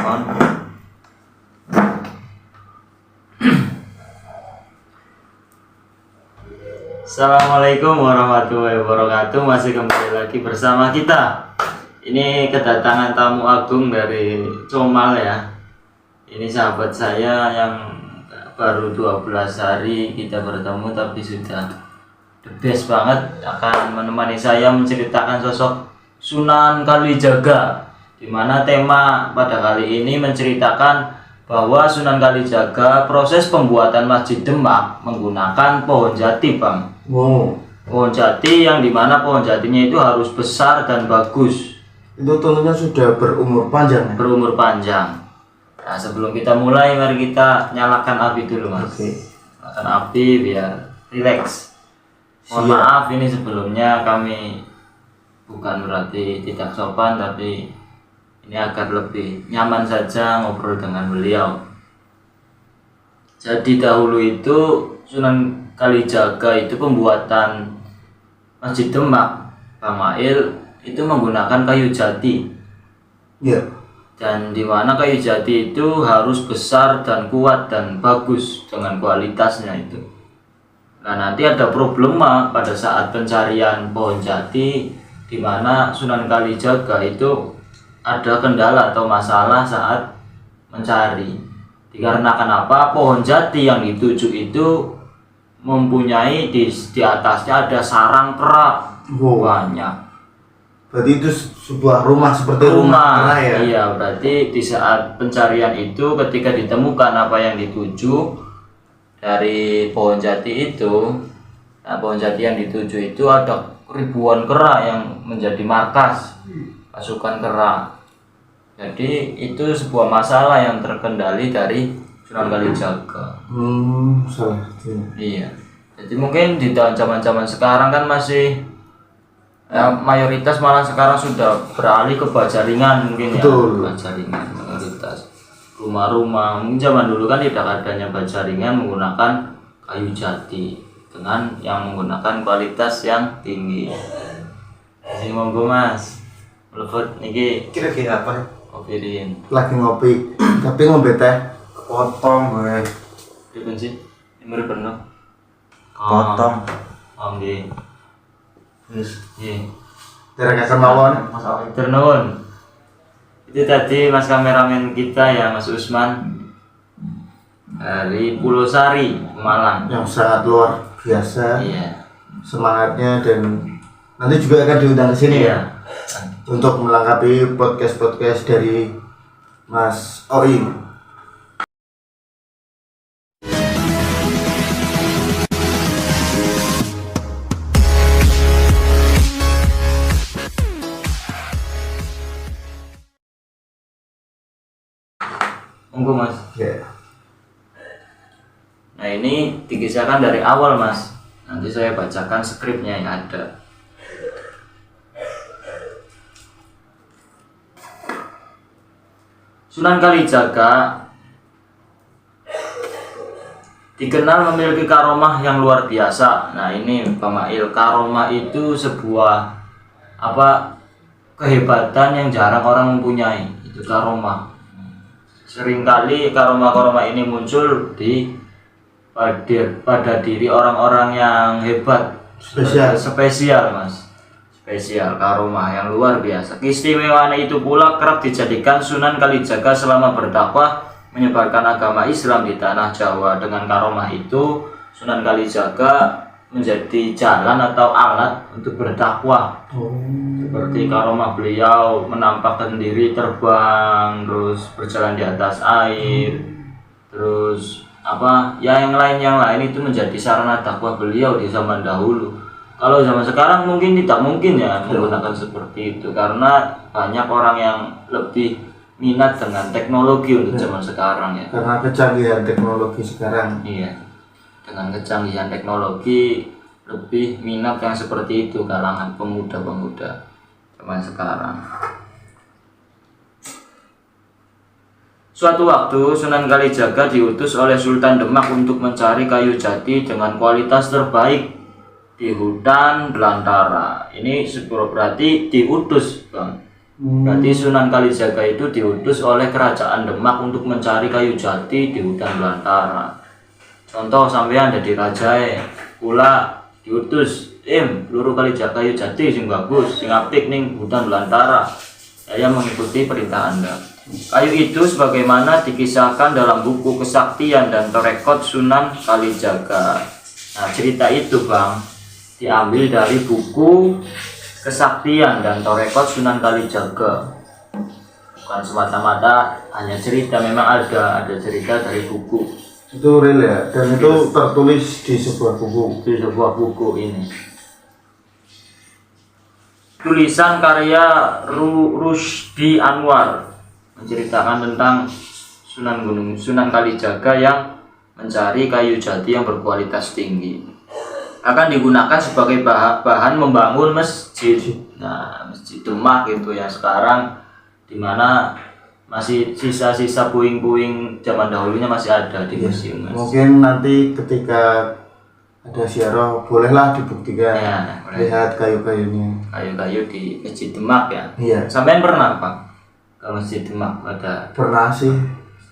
on. Assalamualaikum warahmatullahi wabarakatuh. Masih kembali lagi bersama kita. Ini kedatangan tamu agung dari Comal ya. Ini sahabat saya yang baru 12 hari kita bertemu, tapi sudah the best banget, akan menemani saya menceritakan sosok Sunan Kalijaga, di mana tema pada kali ini menceritakan bahwa Sunan Kalijaga proses pembuatan Masjid Demak menggunakan pohon jati, Bang. Wow. Pohon jati yang dimana pohon jatinya itu harus besar dan bagus. Itu tentunya sudah berumur panjang ya? Berumur panjang. Nah, sebelum kita mulai, mari kita nyalakan api dulu, Mas. Oke. Nyalakan api biar rileks. Mohon maaf ini sebelumnya, kami bukan berarti tidak sopan, tapi ini agar lebih nyaman saja ngobrol dengan beliau. Jadi dahulu itu Sunan Kalijaga itu pembuatan Masjid Demak, Bang Mail, itu menggunakan kayu jati. Iya. Dan di mana kayu jati itu harus besar dan kuat dan bagus dengan kualitasnya itu. Nah, nanti ada problema pada saat pencarian pohon jati, di mana Sunan Kalijaga itu ada kendala atau masalah saat mencari. Dikarenakan apa? Pohon jati yang dituju itu mempunyai di atasnya ada sarang kera. Wow. Banyak. Berarti itu sebuah rumah seperti rumah ya? Iya, berarti di saat pencarian itu ketika ditemukan apa yang dituju dari pohon jati itu, nah pohon jati yang dituju itu ada ribuan kera yang menjadi markas pasukan kera. Jadi itu sebuah masalah yang terkendali dari Sunan Kalijaga. Salah. Iya. Jadi mungkin di zaman-zaman sekarang kan masih mayoritas malah sekarang sudah beralih ke baja ringan mungkin. Betul. Ya. Baja ringan mayoritas. Rumah-rumah mungkin zaman dulu kan tidak adanya baja ringan menggunakan kayu jati dengan yang menggunakan kualitas yang tinggi. Jadi monggo Mas. Mlebet niki Kira-kira apa? kopirin. Lagi ngopi, tapi ngombe teh potong gue. Pripun sih? Ini penuh. Potong. Oh nggih. Wis. Nggih. Terima mawon Mas Awin. Turun. Itu tadi Mas kameramen kita ya, Mas Usman dari Pulau Sari, Malang. Yang sangat luar biasa Iya. semangatnya, dan nanti juga akan diundang ke sini ya untuk melengkapi podcast dari Mas Oim. Monggo Mas. Ya. Nah ini dikisahkan dari awal Mas. Nanti saya bacakan skripnya yang ada. Sunan Kalijaga dikenal memiliki karomah yang luar biasa. Nah ini Pak Mail, karomah itu sebuah kehebatan yang jarang orang mempunyai. Itu karomah. Seringkali karomah-karomah ini muncul pada diri orang-orang yang hebat, spesial Mas, spesial, karomah yang luar biasa. Keistimewaan itu pula kerap dijadikan Sunan Kalijaga selama berdakwah menyebarkan agama Islam di tanah Jawa. Dengan karomah itu Sunan Kalijaga menjadi jalan atau alat untuk berdakwah. Seperti karomah beliau menampakkan diri terbang, terus berjalan di atas air, terus yang lain itu menjadi sarana dakwah beliau di zaman dahulu. Kalau zaman sekarang mungkin tidak mungkin ya menggunakan seperti itu, karena banyak orang yang lebih minat dengan teknologi untuk zaman sekarang ya. Karena kecanggihan teknologi sekarang. Iya, dengan kecanggihan teknologi lebih minat yang seperti itu kalangan pemuda-pemuda zaman sekarang. Suatu waktu Sunan Kalijaga diutus oleh Sultan Demak untuk mencari kayu jati dengan kualitas terbaik di hutan belantara. Ini berarti diutus, Bang. Berarti Sunan Kalijaga itu diutus oleh Kerajaan Demak untuk mencari kayu jati di hutan belantara. Contoh sampean dari Rajae, kula diutus peluru Kalijaga kayu jati sing bagus, sing apik ning hutan belantara. Saya mengikuti perintah Anda. Kayu itu sebagaimana dikisahkan dalam buku Kesaktian dan Torekot Sunan Kalijaga. Nah, cerita itu Bang diambil dari buku Kesaktian dan Torekot Sunan Kalijaga. Bukan semata-mata hanya cerita, memang ada cerita dari buku. Itu real ya, dan itu tertulis di sebuah buku. Di sebuah buku ini. Tulisan karya Rusdi Anwar menceritakan tentang Sunan Kalijaga yang mencari kayu jati yang berkualitas tinggi. Akan digunakan sebagai bahan membangun masjid. Nah, Masjid Demak itu yang sekarang dimana masih sisa-sisa puing-puing zaman dahulunya masih ada di museum. Mungkin nanti ketika ada ziarah bolehlah dibuktikan Ya, lihat kayu-kayunya. Kayu-kayu di Masjid Demak ya. Iya. Sampean pernah Pak ke Masjid Demak? Ada. Pernah sih.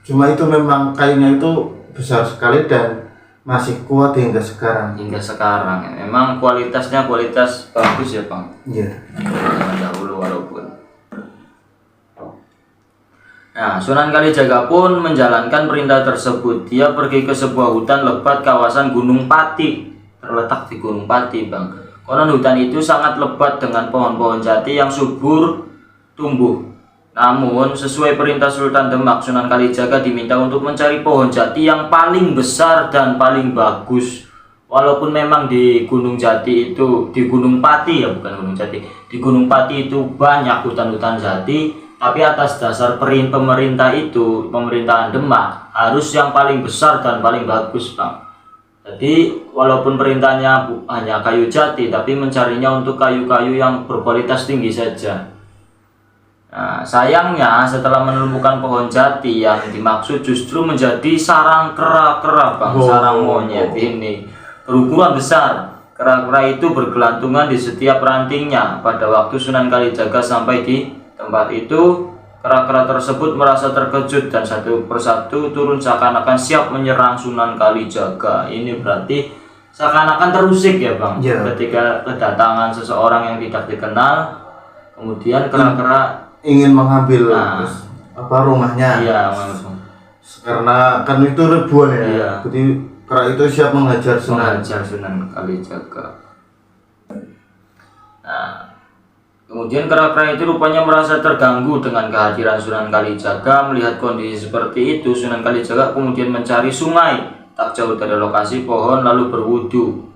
Cuma itu memang kayunya itu besar sekali dan masih kuat hingga sekarang. Hingga sekarang ya. Memang kualitasnya kualitas bagus ya Bang. Iya. Zaman dahulu walaupun. Nah, Sunan Kalijaga pun menjalankan perintah tersebut. Dia pergi ke sebuah hutan lebat kawasan Gunung Pati, terletak di Gunung Pati Bang. Konon hutan itu sangat lebat dengan pohon-pohon jati yang subur tumbuh. Namun sesuai perintah Sultan Demak, Sunan Kalijaga diminta untuk mencari pohon jati yang paling besar dan paling bagus. Walaupun memang di Gunung Jati itu, di Gunung Pati ya, bukan Gunung Jati, di Gunung Pati itu banyak hutan-hutan jati, tapi atas dasar pemerintahan Demak harus yang paling besar dan paling bagus Bang. Jadi walaupun perintahnya hanya kayu jati, tapi mencarinya untuk kayu-kayu yang berkualitas tinggi saja. Nah, sayangnya setelah menemukan pohon jati yang dimaksud justru menjadi sarang kera-kera Bang, sarang monyet ini berukuran besar. Kera-kera itu bergelantungan di setiap rantingnya. Pada waktu Sunan Kalijaga sampai di tempat itu, kera-kera tersebut merasa terkejut dan satu persatu turun seakan-akan siap menyerang Sunan Kalijaga. Ini berarti seakan-akan terusik ya Bang, ketika kedatangan seseorang yang tidak dikenal, kemudian kera-kera ingin mengambil rumahnya. Iya, langsung. Karena kan itu ribuan ya. Iya. Jadi kera itu siap menghajar Sunan Kalijaga. Nah, kemudian kera-kera itu rupanya merasa terganggu dengan kehadiran Sunan Kalijaga. Melihat kondisi seperti itu, Sunan Kalijaga kemudian mencari sungai tak jauh dari lokasi pohon lalu berwudu.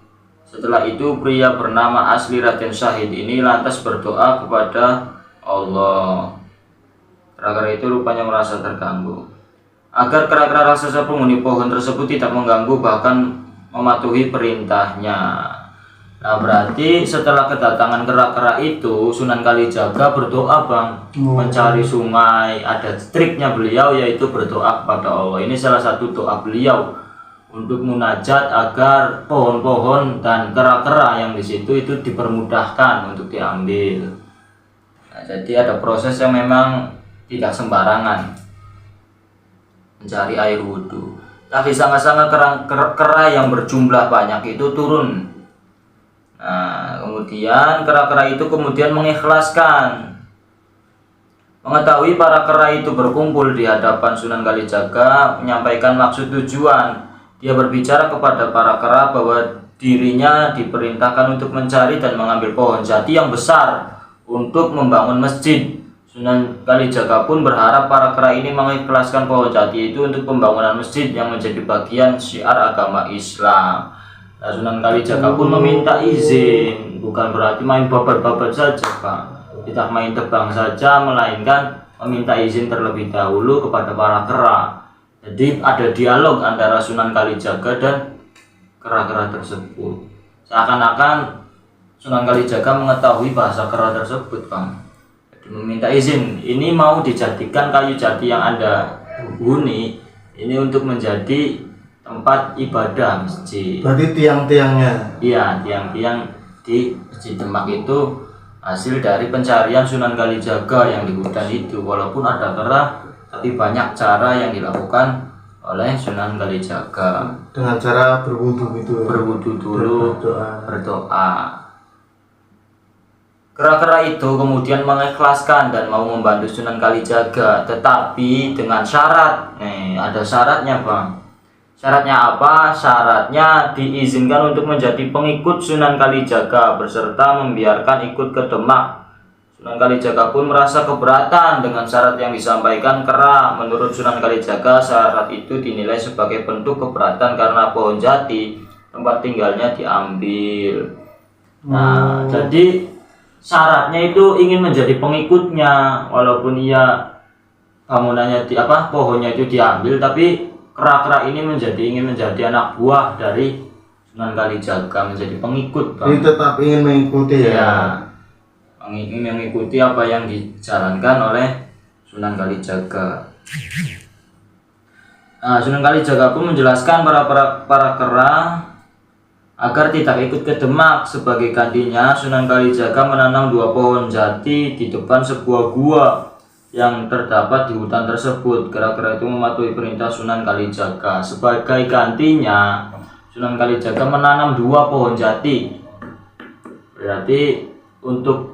Setelah itu pria bernama asli Raden Syahid ini lantas berdoa kepada Allah. Kera-kera itu rupanya merasa terganggu. Agar kera-kera raksasa penghuni pohon tersebut tidak mengganggu bahkan mematuhi perintahnya. Nah, berarti setelah kedatangan kera-kera itu, Sunan Kalijaga berdoa Bang, mencari sungai. Ada triknya beliau yaitu berdoa kepada Allah. Ini salah satu doa beliau untuk munajat agar pohon-pohon dan kera-kera yang di situ itu dipermudahkan untuk diambil. Nah, jadi ada proses yang memang tidak sembarangan mencari air wudhu. Tapi sangat-sangat kera yang berjumlah banyak itu turun. Nah, kemudian kera-kera itu kemudian mengikhlaskan. Mengetahui para kera itu berkumpul di hadapan Sunan Kalijaga, menyampaikan maksud tujuan. Dia berbicara kepada para kera bahwa dirinya diperintahkan untuk mencari dan mengambil pohon jati yang besar untuk membangun masjid. Sunan Kalijaga pun berharap para kera ini mengikhlaskan pohon jati itu untuk pembangunan masjid yang menjadi bagian syiar agama Islam. Nah, Sunan Kalijaga pun meminta izin, bukan berarti main babat-babat saja Pak, tidak main tebang saja, melainkan meminta izin terlebih dahulu kepada para kera. Jadi ada dialog antara Sunan Kalijaga dan kera-kera tersebut. Seakan-akan Sunan Kalijaga mengetahui bahasa kera tersebut Bang. Jadi meminta izin, ini mau dijadikan kayu jati yang Anda huni ini untuk menjadi tempat ibadah masjid. Berarti tiang-tiangnya. Iya, tiang-tiang di Masjid Demak itu hasil dari pencarian Sunan Kalijaga yang di hutan itu. Walaupun ada kera, tapi banyak cara yang dilakukan oleh Sunan Kalijaga. Dengan cara berwudu gitu. Berwudu dulu, berdoa. berdoa. Kera-kera itu kemudian mengikhlaskan dan mau membantu Sunan Kalijaga, tetapi dengan syarat. Ada syaratnya, Bang. Syaratnya apa? Syaratnya diizinkan untuk menjadi pengikut Sunan Kalijaga beserta membiarkan ikut ke Demak. Sunan Kalijaga pun merasa keberatan dengan syarat yang disampaikan kera. Menurut Sunan Kalijaga, syarat itu dinilai sebagai bentuk keberatan karena pohon jati tempat tinggalnya diambil. Nah, jadi syaratnya itu ingin menjadi pengikutnya, walaupun ia bangunannya pohonnya itu diambil, tapi kera-kera ini ingin menjadi anak buah dari Sunan Kalijaga, menjadi pengikut, Bang. Jadi tetap ingin mengikuti ya. Ingin mengikuti apa yang dijalankan oleh Sunan Kalijaga. Nah, Sunan Kalijaga pun menjelaskan para kera agar tidak ikut ke Demak. Sebagai gantinya, Sunan Kalijaga menanam 2 pohon jati di depan sebuah gua yang terdapat di hutan tersebut. Kera-kera itu mematuhi perintah Sunan Kalijaga. Sebagai gantinya, Sunan Kalijaga menanam 2 pohon jati. Berarti untuk